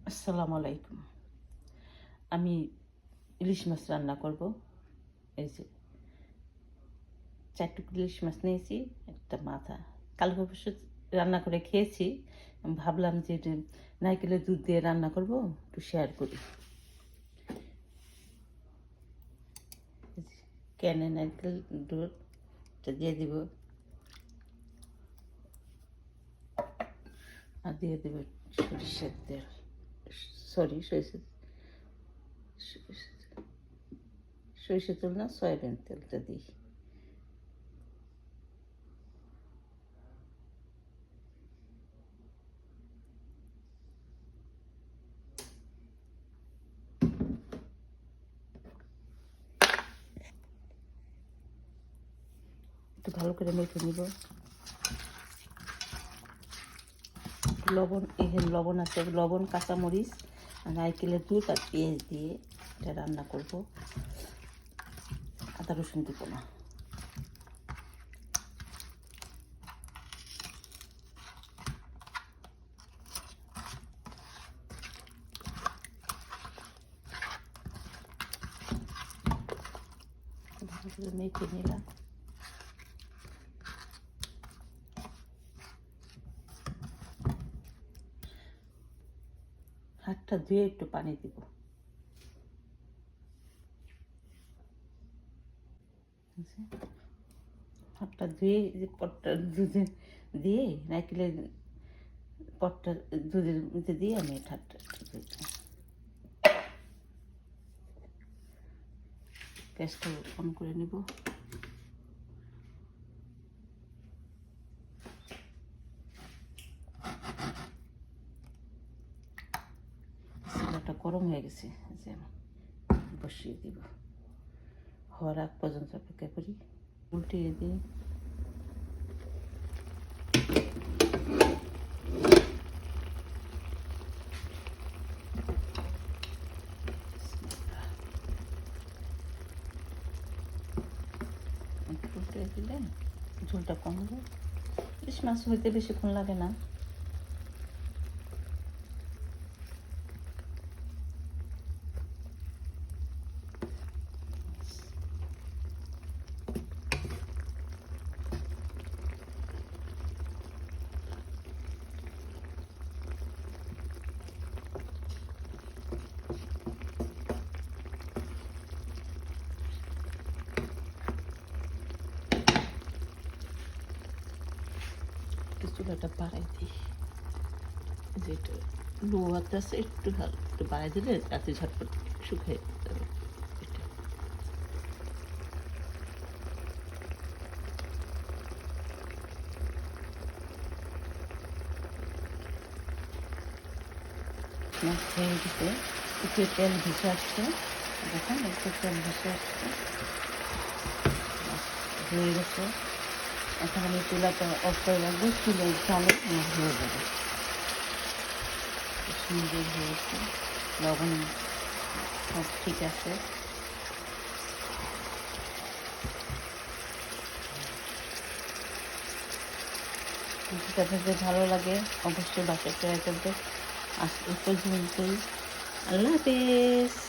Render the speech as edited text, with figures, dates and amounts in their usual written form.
আসসালামু আলাইকুম। আমি ইলিশ মাছ রান্না করব। এই যে ৪ টুকরো ইলিশ মাছ নিয়েছি, একটা মাথা। কালকে অবশ্য রান্না করে খেয়েছি। ভাবলাম যে এটা নারকেলের দুধ দিয়ে রান্না করব, একটু শেয়ার করি। ক্যানে নারকেল দুধটা দিয়ে দিব, আর দিয়ে দেব সরিষার তেল। সরিষার তেল না, সয়াবিন তেলটা দিই। একটু ভালো করে মেখে নিব। লবণ, এখানে লবণ আছে, লবণ, কাঁচামরিচ, নারকেলের দুধ আর পেঁয়াজ দিয়ে এটা রান্না করব। আদা রসুন দিব না। ভালো করে মেখে নিলাম। হাতটা ধুয়ে একটু পানি দিব। হাতটা ধুয়ে যে পটটা দুধে দিয়ে, নারকেলের পটটা দুধের মধ্যে দিয়ে আমি হাতটা ধুই। গ্যাসটা অন করে নিব। চুলাটা গরম হয়ে গেছে, যে বসিয়ে দিব। হওয়ার আগ পর্যন্ত অপেক্ষা করি। উল্টিয়ে দিই। উল্টে দিলে ঝোলটা কমবে। ইলিশ মাছ হইতে বেশিক্ষণ লাগে না। চুলাটা বাড়াই দিই। যেটা লো আছে একটু বাড়াই দিলে রাতে ঝটপট শুকিয়ে যাবে। মাছ হয়ে গেছে, একটু তেল ভেসে আসছে। দেখুন, একটু তেল ভেসে আসছে, হয়ে গেছে। এখন আমি চুলাটা অফ করে রাখবো। চুলের জালে হয়ে যাবে। সুন্দর হয়েছে, লবণ সব ঠিক আছে। যদি আপনাদের ভালো লাগে অবশ্যই বাসায় ট্রাই করবে। আজ এই পর্যন্তই। আল্লাহ হাফেজ।